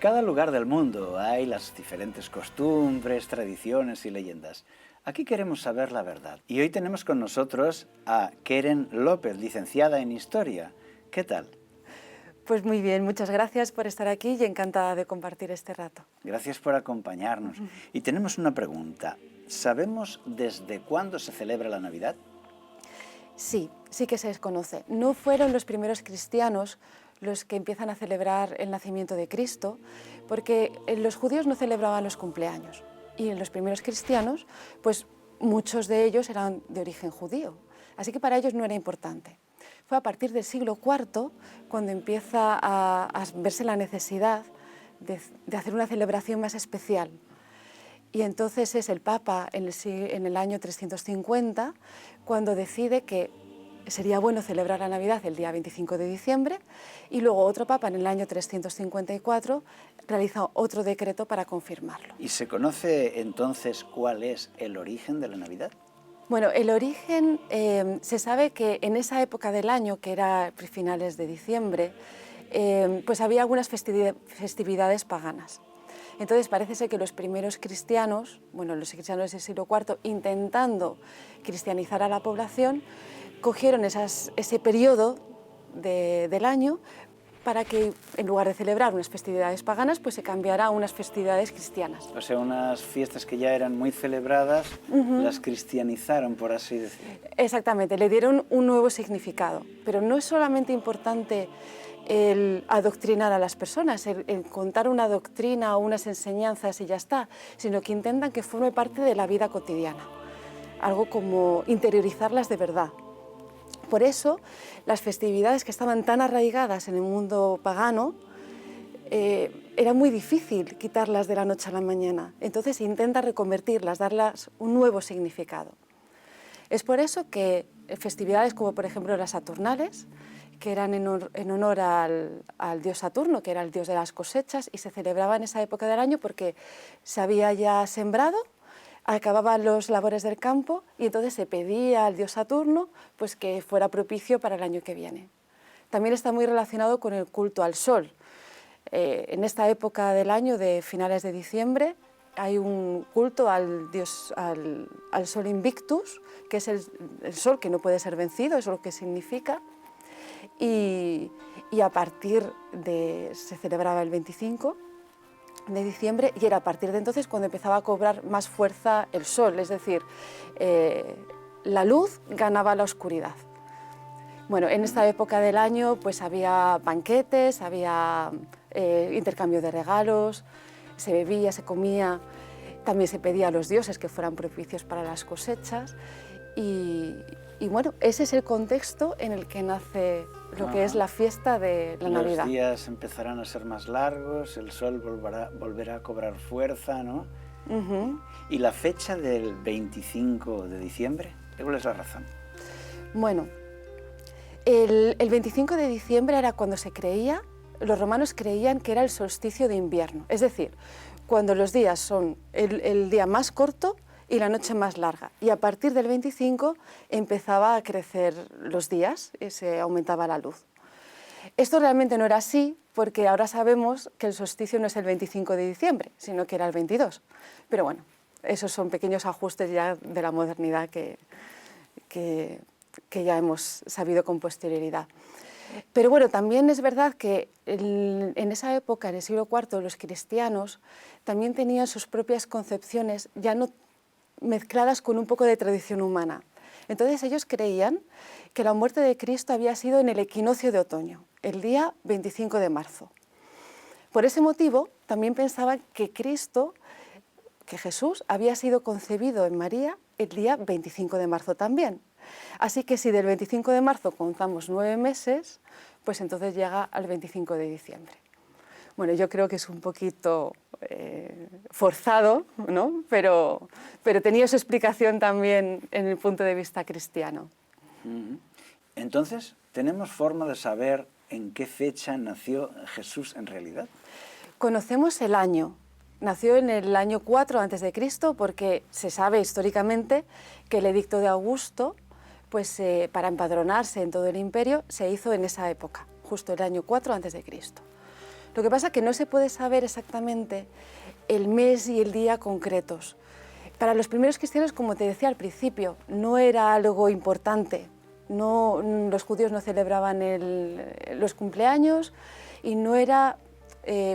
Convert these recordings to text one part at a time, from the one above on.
cada lugar del mundo hay las diferentes costumbres, tradiciones y leyendas. Aquí queremos saber la verdad. Y hoy tenemos con nosotros a Keren López, licenciada en Historia. ¿Qué tal? Pues muy bien, muchas gracias por estar aquí y encantada de compartir este rato. Gracias por acompañarnos. Y tenemos una pregunta. ¿Sabemos desde cuándo se celebra la Navidad? Sí, sí que se desconoce. No fueron los primeros cristianos los que empiezan a celebrar el nacimiento de Cristo, porque los judíos no celebraban los cumpleaños. Y en los primeros cristianos, pues muchos de ellos eran de origen judío. Así que para ellos no era importante. Fue a partir del siglo IV cuando empieza a verse la necesidad de hacer una celebración más especial. Y entonces es el Papa en el año 350 cuando decide que sería bueno celebrar la Navidad el día 25 de diciembre y luego otro Papa en el año 354 realiza otro decreto para confirmarlo. ¿Y se conoce entonces cuál es el origen de la Navidad? Bueno, el origen se sabe que en esa época del año, que era finales de diciembre, pues había algunas festividades paganas. Entonces parece ser que los primeros cristianos, bueno, los cristianos del siglo IV, intentando cristianizar a la población, cogieron ese periodo del año para que en lugar de celebrar unas festividades paganas, pues se cambiara a unas festividades cristianas. O sea, unas fiestas que ya eran muy celebradas, las cristianizaron, por así decirlo. Exactamente, le dieron un nuevo significado. Pero no es solamente importante el adoctrinar a las personas, el contar una doctrina o unas enseñanzas y ya está, sino que intentan que forme parte de la vida cotidiana, algo como interiorizarlas de verdad. Por eso, las festividades que estaban tan arraigadas en el mundo pagano, era muy difícil quitarlas de la noche a la mañana. Entonces se intenta reconvertirlas, darlas un nuevo significado. Es por eso que festividades como por ejemplo las Saturnales, que eran en honor al dios Saturno, que era el dios de las cosechas, y se celebraba en esa época del año porque se había ya sembrado, acababan los labores del campo y entonces se pedía al dios Saturno pues, que fuera propicio para el año que viene. También está muy relacionado con el culto al sol. En esta época del año, de finales de diciembre, hay un culto al sol Invictus, que es el sol que no puede ser vencido, es lo que significa. Y a partir se celebraba el 25 de diciembre y era a partir de entonces cuando empezaba a cobrar más fuerza el sol, es decir, la luz ganaba la oscuridad. Bueno, en esta época del año pues había banquetes, había intercambio de regalos, se bebía, se comía, también se pedía a los dioses que fueran propicios para las cosechas y bueno, ese es el contexto en el que nace lo que es la fiesta de la Navidad. Los días empezarán a ser más largos, el sol volverá a cobrar fuerza, ¿no? ¿Y la fecha del 25 de diciembre? ¿Cuál es la razón? Bueno, el 25 de diciembre era cuando los romanos creían que era el solsticio de invierno, es decir, cuando los días son el día más corto y la noche más larga. Y a partir del 25 empezaba a crecer los días y se aumentaba la luz. Esto realmente no era así, porque ahora sabemos que el solsticio no es el 25 de diciembre, sino que era el 22. Pero bueno, esos son pequeños ajustes ya de la modernidad que ya hemos sabido con posterioridad. Pero bueno, también es verdad que en esa época, en el siglo IV, los cristianos también tenían sus propias concepciones, ya no mezcladas con un poco de tradición humana. Entonces ellos creían que la muerte de Cristo había sido en el equinoccio de otoño, el día 25 de marzo. Por ese motivo también pensaban que Jesús había sido concebido en María el día 25 de marzo también. Así que si del 25 de marzo contamos 9 meses, pues entonces llega al 25 de diciembre. Bueno, yo creo que es un poquito forzado, ¿no? Pero tenía su explicación también en el punto de vista cristiano. Entonces, ¿tenemos forma de saber en qué fecha nació Jesús en realidad? Conocemos el año. Nació en el año 4 a.C. porque se sabe históricamente que el edicto de Augusto, pues para empadronarse en todo el imperio, se hizo en esa época, justo el año 4 a.C. Lo que pasa es que no se puede saber exactamente el mes y el día concretos. Para los primeros cristianos, como te decía al principio, no era algo importante. No, los judíos no celebraban los cumpleaños y no era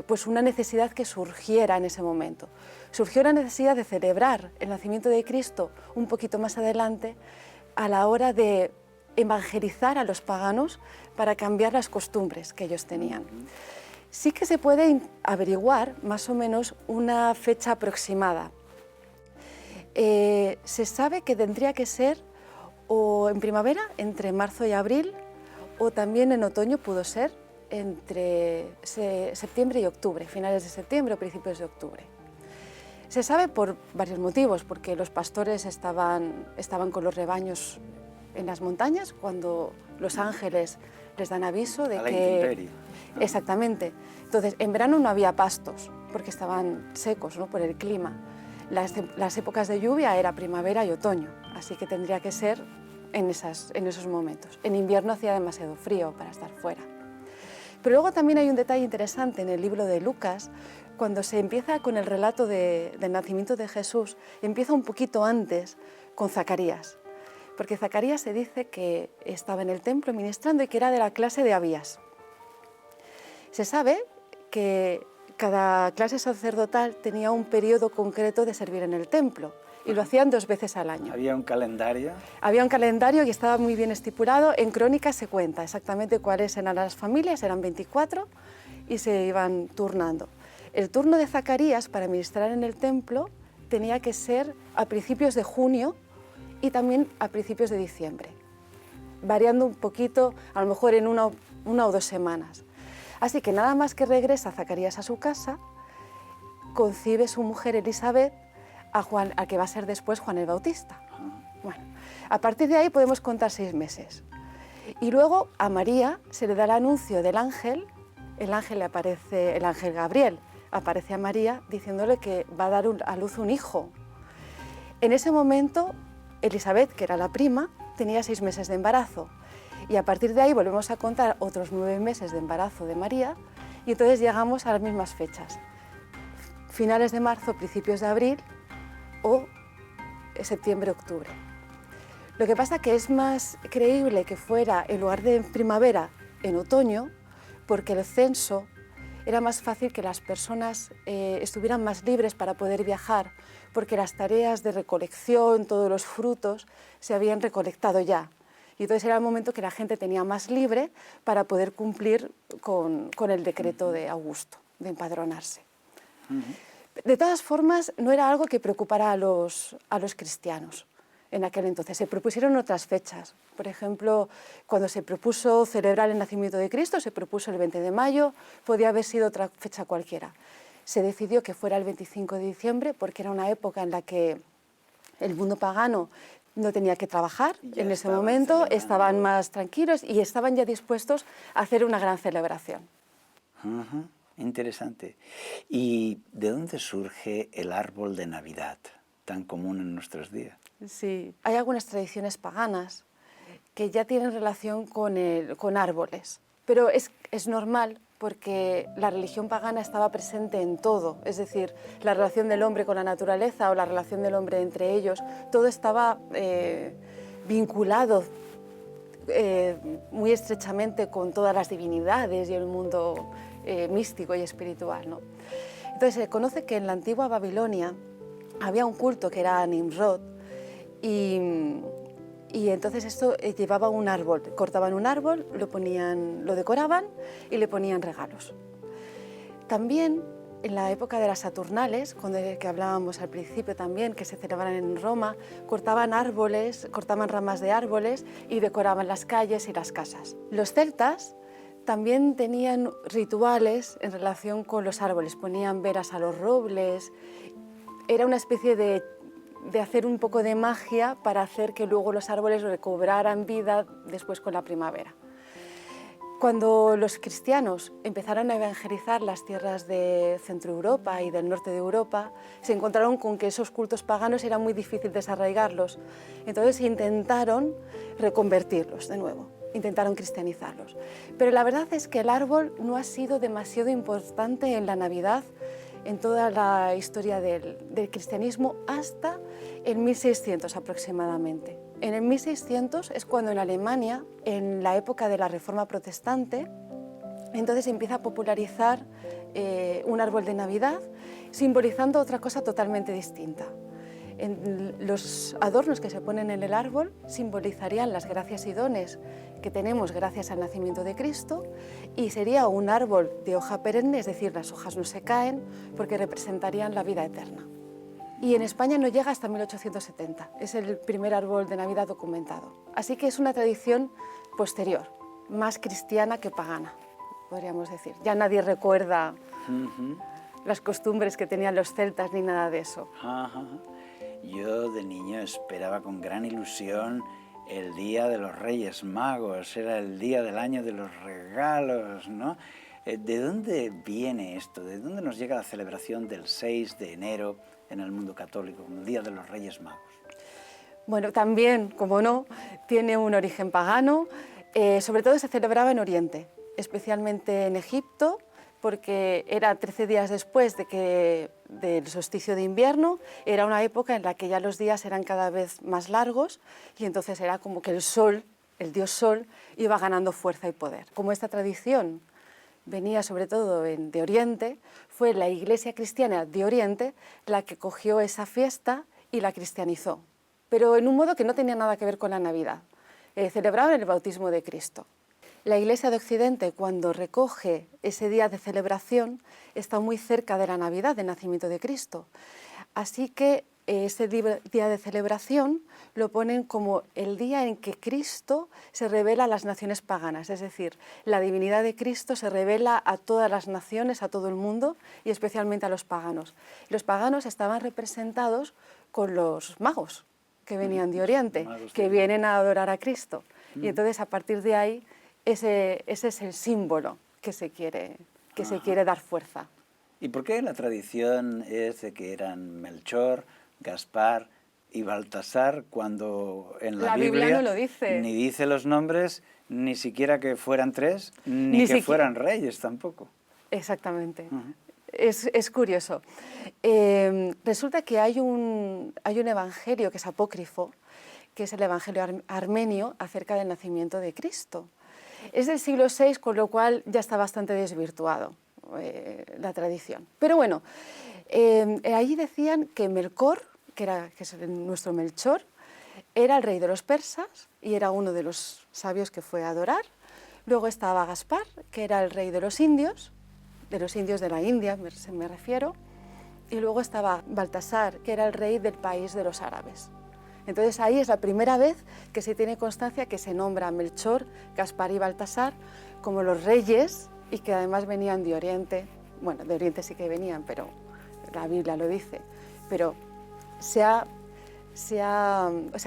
pues una necesidad que surgiera en ese momento. Surgió la necesidad de celebrar el nacimiento de Cristo un poquito más adelante a la hora de evangelizar a los paganos para cambiar las costumbres que ellos tenían. Sí que se puede averiguar más o menos una fecha aproximada. Se sabe que tendría que ser o en primavera, entre marzo y abril, o también en otoño pudo ser entre septiembre y octubre, finales de septiembre o principios de octubre. Se sabe por varios motivos, porque los pastores estaban con los rebaños en las montañas cuando los ángeles les dan aviso de a la que... intemperie. Exactamente. Entonces, en verano no había pastos, porque estaban secos, ¿no?, por el clima. Las épocas de lluvia era primavera y otoño, así que tendría que ser en esos momentos. En invierno hacía demasiado frío para estar fuera. Pero luego también hay un detalle interesante en el libro de Lucas, cuando se empieza con el relato del nacimiento de Jesús, empieza un poquito antes con Zacarías, porque Zacarías se dice que estaba en el templo ministrando y que era de la clase de Abías. Se sabe que cada clase sacerdotal tenía un periodo concreto de servir en el templo y lo hacían 2 veces al año. ¿Había un calendario? Había un calendario y estaba muy bien estipulado. En Crónicas se cuenta exactamente cuáles eran las familias, eran 24 y se iban turnando. El turno de Zacarías para ministrar en el templo tenía que ser a principios de junio y también a principios de diciembre, variando un poquito, a lo mejor en una o 2 semanas. Así que nada más que regresa Zacarías a su casa, concibe su mujer Elisabet a que va a ser después Juan el Bautista. Bueno, a partir de ahí podemos contar 6 meses. Y luego a María se le da el anuncio del ángel, el ángel Gabriel aparece a María diciéndole que va a dar a luz un hijo. En ese momento, Elisabet, que era la prima, tenía 6 meses de embarazo. Y a partir de ahí volvemos a contar otros 9 meses de embarazo de María y entonces llegamos a las mismas fechas. Finales de marzo, principios de abril o septiembre-octubre. Lo que pasa que es más creíble que fuera en lugar de en primavera, en otoño, porque el censo era más fácil que las personas estuvieran más libres para poder viajar, porque las tareas de recolección, todos los frutos, se habían recolectado ya. Y entonces era el momento que la gente tenía más libre para poder cumplir con el decreto de Augusto, de empadronarse. De todas formas, no era algo que preocupara a los cristianos en aquel entonces. Se propusieron otras fechas. Por ejemplo, cuando se propuso celebrar el nacimiento de Cristo, se propuso el 20 de mayo, podía haber sido otra fecha cualquiera. Se decidió que fuera el 25 de diciembre porque era una época en la que el mundo pagano no tenía que trabajar en ese momento, estaban más tranquilos y estaban ya dispuestos a hacer una gran celebración. Interesante. ¿Y de dónde surge el árbol de Navidad, tan común en nuestros días? Sí, hay algunas tradiciones paganas que ya tienen relación con árboles, pero es normal porque la religión pagana estaba presente en todo, es decir, la relación del hombre con la naturaleza o la relación del hombre entre ellos, todo estaba vinculado muy estrechamente con todas las divinidades y el mundo místico y espiritual, ¿no? Entonces se conoce que en la antigua Babilonia había un culto que era Nimrod y entonces esto llevaba un árbol, cortaban un árbol, lo decoraban y le ponían regalos. También en la época de las Saturnales, que hablábamos al principio también, que se celebraban en Roma, cortaban ramas de árboles y decoraban las calles y las casas. Los celtas también tenían rituales en relación con los árboles, ponían veras a los robles, era una especie de hacer un poco de magia para hacer que luego los árboles recobraran vida después con la primavera. Cuando los cristianos empezaron a evangelizar las tierras de Centro Europa y del norte de Europa, se encontraron con que esos cultos paganos era muy difícil desarraigarlos. Entonces intentaron reconvertirlos de nuevo. intentaron cristianizarlos. Pero la verdad es que el árbol no ha sido demasiado importante en la Navidad, en toda la historia del cristianismo, hasta el 1600 aproximadamente. En el 1600 es cuando en Alemania, en la época de la Reforma Protestante, entonces empieza a popularizar un árbol de Navidad, simbolizando otra cosa totalmente distinta. Los adornos que se ponen en el árbol simbolizarían las gracias y dones que tenemos gracias al nacimiento de Cristo, y sería un árbol de hoja perenne, es decir, las hojas no se caen, porque representarían la vida eterna. Y en España no llega hasta 1870, es el primer árbol de Navidad documentado. Así que es una tradición posterior, más cristiana que pagana, podríamos decir. Ya nadie recuerda las costumbres que tenían los celtas ni nada de eso. Yo de niño esperaba con gran ilusión el día de los Reyes Magos, era el día del año de los regalos, ¿no? ¿De dónde viene esto? ¿De dónde nos llega la celebración del 6 de enero en el mundo católico, como el día de los Reyes Magos? Bueno, también, como no, tiene un origen pagano. Sobre todo se celebraba en Oriente, especialmente en Egipto, porque era 13 días después del solsticio de invierno, era una época en la que ya los días eran cada vez más largos, y entonces era como que el sol, el dios sol, iba ganando fuerza y poder. Como esta tradición venía sobre todo de Oriente, fue la Iglesia cristiana de Oriente la que cogió esa fiesta y la cristianizó, pero en un modo que no tenía nada que ver con la Navidad. Celebraban el bautismo de Cristo. La Iglesia de Occidente, cuando recoge ese día de celebración, está muy cerca de la Navidad, del nacimiento de Cristo. Así que ese día de celebración lo ponen como el día en que Cristo se revela a las naciones paganas, es decir, la divinidad de Cristo se revela a todas las naciones, a todo el mundo, y especialmente a los paganos. Los paganos estaban representados con los magos que venían de Oriente, que vienen a adorar a Cristo. Y entonces, a partir de ahí, ese es el símbolo que se quiere dar fuerza. ¿Y por qué la tradición es de que eran Melchor, Gaspar y Baltasar, cuando en la Biblia no lo dice? Ni dice los nombres, ni siquiera que fueran tres, ni que fueran reyes tampoco? Exactamente. Es curioso. Resulta que hay un evangelio que es apócrifo, que es el Evangelio armenio acerca del nacimiento de Cristo. Es del siglo VI, con lo cual ya está bastante desvirtuado la tradición. Pero bueno, allí decían que Melkor, que es nuestro Melchor, era el rey de los persas y era uno de los sabios que fue a adorar. Luego estaba Gaspar, que era el rey de los indios de la India, me refiero. Y luego estaba Baltasar, que era el rey del país de los árabes. Entonces ahí es la primera vez que se tiene constancia que se nombra a Melchor, Gaspar y Baltasar como los reyes, y que además venían de Oriente. Bueno, de Oriente sí que venían, pero la Biblia lo dice. Pero se ha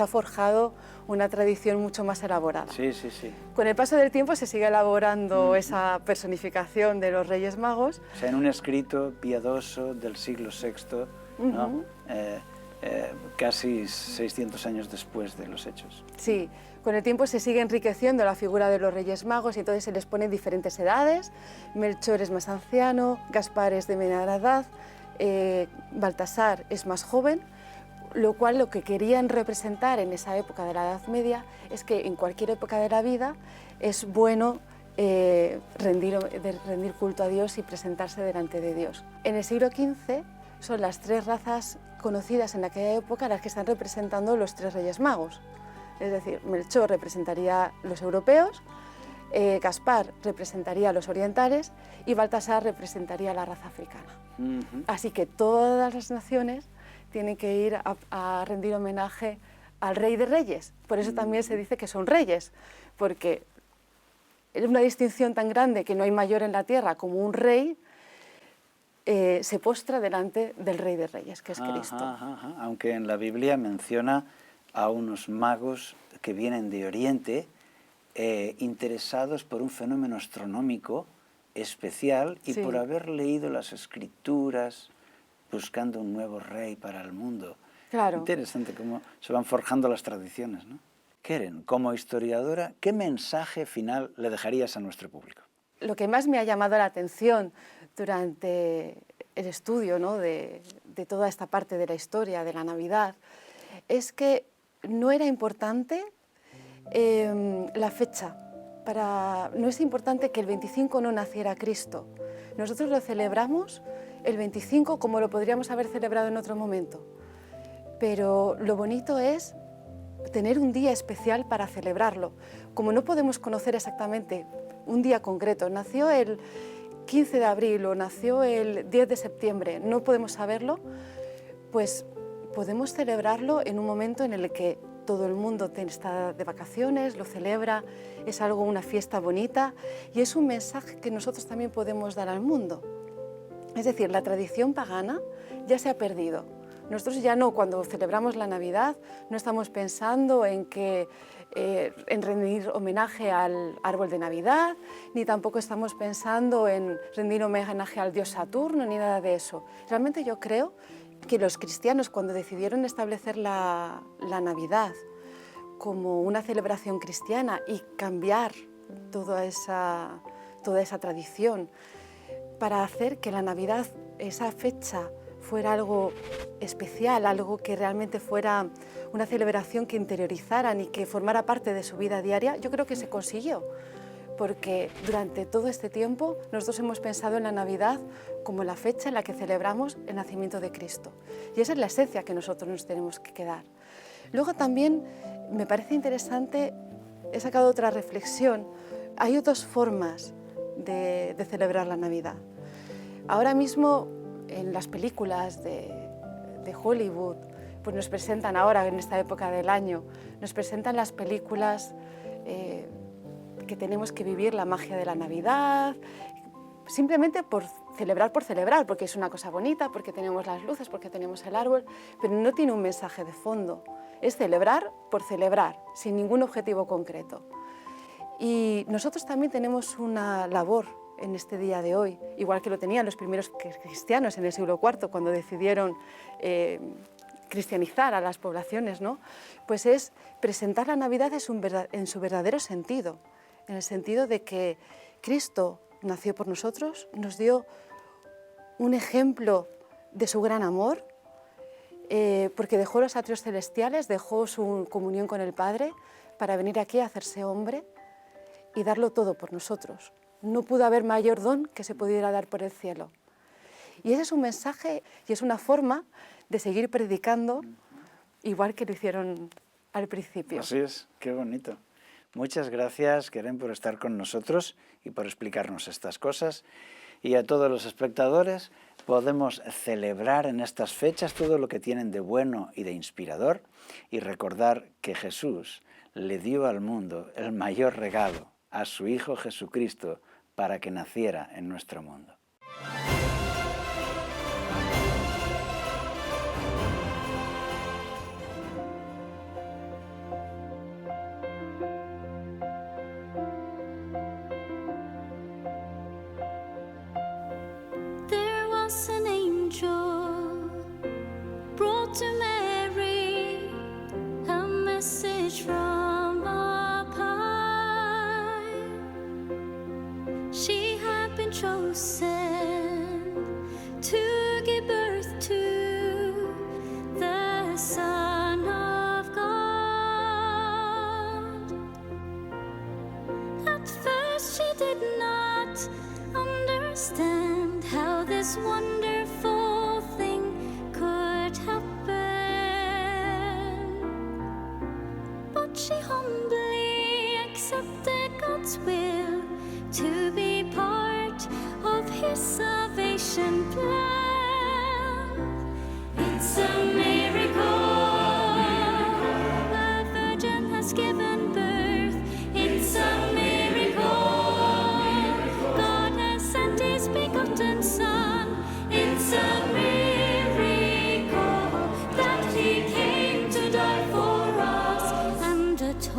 forjado una tradición mucho más elaborada. Sí, sí, sí. Con el paso del tiempo se sigue elaborando esa personificación de los Reyes Magos. O sea, en un escrito piadoso del siglo VI, ¿no? Casi 600 años después de los hechos. Sí, con el tiempo se sigue enriqueciendo la figura de los Reyes Magos y entonces se les ponen diferentes edades. Melchor es más anciano, Gaspar es de mediana edad, Baltasar es más joven, lo cual lo que querían representar en esa época de la Edad Media es que en cualquier época de la vida es bueno rendir culto a Dios y presentarse delante de Dios. En el siglo XV son las tres razas conocidas en aquella época las que están representando los tres Reyes Magos. Es decir, Melchor representaría los europeos, Gaspar representaría a los orientales y Baltasar representaría a la raza africana. Así que todas las naciones tienen que ir a rendir homenaje al Rey de Reyes. Por eso también se dice que son reyes, porque es una distinción tan grande que no hay mayor en la tierra como un rey. Se postra delante del Rey de Reyes, que es Cristo. Aunque en la Biblia menciona a unos magos que vienen de Oriente, interesados por un fenómeno astronómico especial y por haber leído las Escrituras, buscando un nuevo rey para el mundo. Claro. Interesante cómo se van forjando las tradiciones, ¿no? Keren, como historiadora, ¿qué mensaje final le dejarías a nuestro público? Lo que más me ha llamado la atención durante el estudio, ¿no?, de toda esta parte de la historia de la Navidad es que no era importante la fecha. No es importante que el 25 no naciera Cristo. Nosotros lo celebramos el 25 como lo podríamos haber celebrado en otro momento. Pero lo bonito es tener un día especial para celebrarlo. Como no podemos conocer exactamente un día concreto, nació el 15 de abril o nació el 10 de septiembre, no podemos saberlo, pues podemos celebrarlo en un momento en el que todo el mundo está de vacaciones, lo celebra, es algo, una fiesta bonita y es un mensaje que nosotros también podemos dar al mundo. Es decir, la tradición pagana ya se ha perdido. Nosotros ya no, cuando celebramos la Navidad, no estamos pensando en rendir homenaje al árbol de Navidad, ni tampoco estamos pensando en rendir homenaje al dios Saturno, ni nada de eso. Realmente yo creo que los cristianos, cuando decidieron establecer la Navidad como una celebración cristiana y cambiar toda esa tradición para hacer que la Navidad, esa fecha, fuera algo especial, algo que realmente fuera una celebración que interiorizaran y que formara parte de su vida diaria, yo creo que se consiguió, porque durante todo este tiempo nosotros hemos pensado en la Navidad como la fecha en la que celebramos el nacimiento de Cristo. Y esa es la esencia que nosotros nos tenemos que quedar. Luego también me parece interesante, he sacado otra reflexión, hay otras formas de celebrar la Navidad. Ahora mismo en las películas de Hollywood, pues nos presentan ahora, en esta época del año, nos presentan las películas que tenemos que vivir la magia de la Navidad, simplemente por celebrar, porque es una cosa bonita, porque tenemos las luces, porque tenemos el árbol, pero no tiene un mensaje de fondo. Es celebrar por celebrar, sin ningún objetivo concreto. Y nosotros también tenemos una labor en este día de hoy, igual que lo tenían los primeros cristianos en el siglo IV, cuando decidieron cristianizar a las poblaciones, ¿no? Pues es presentar la Navidad en su verdadero sentido, en el sentido de que Cristo nació por nosotros, nos dio un ejemplo de su gran amor, porque dejó los atrios celestiales, dejó su comunión con el Padre para venir aquí a hacerse hombre y darlo todo por nosotros. No pudo haber mayor don que se pudiera dar por el cielo. Y ese es un mensaje y es una forma de seguir predicando, igual que lo hicieron al principio. Así es, qué bonito. Muchas gracias, Keren, por estar con nosotros y por explicarnos estas cosas. Y a todos los espectadores, podemos celebrar en estas fechas todo lo que tienen de bueno y de inspirador y recordar que Jesús le dio al mundo el mayor regalo, a su Hijo Jesucristo, para que naciera en nuestro mundo. There was an angel brought to Mary a message from up high. She had been chosen to give birth to the Son of God. At first she did not understand how this wonderful thing could happen, but she humbly accepted God's will to be part of His salvation plan. It's a miracle, a virgin has given birth. It's a miracle, God has sent His begotten Son. It's a miracle that He came to die for us and atone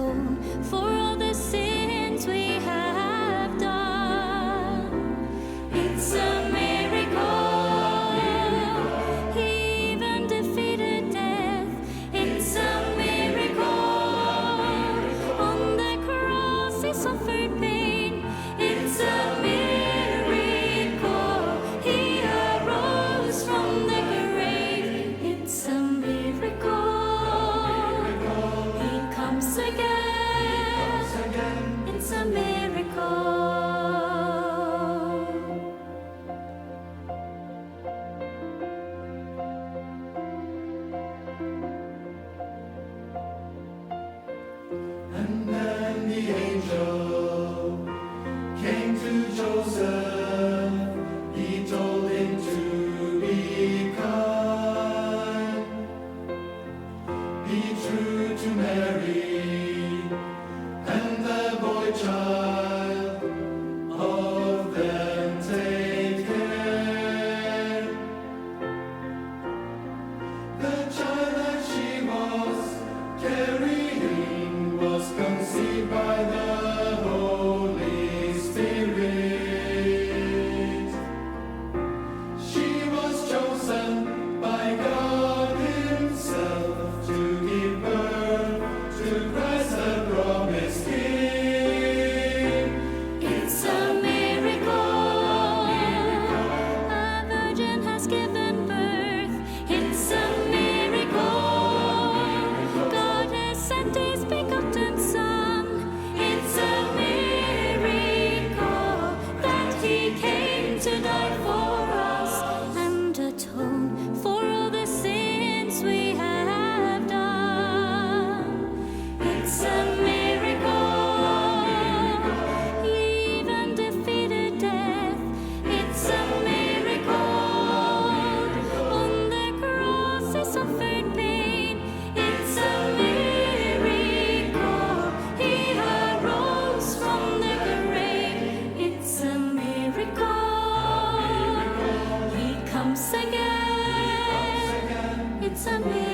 It's a miracle.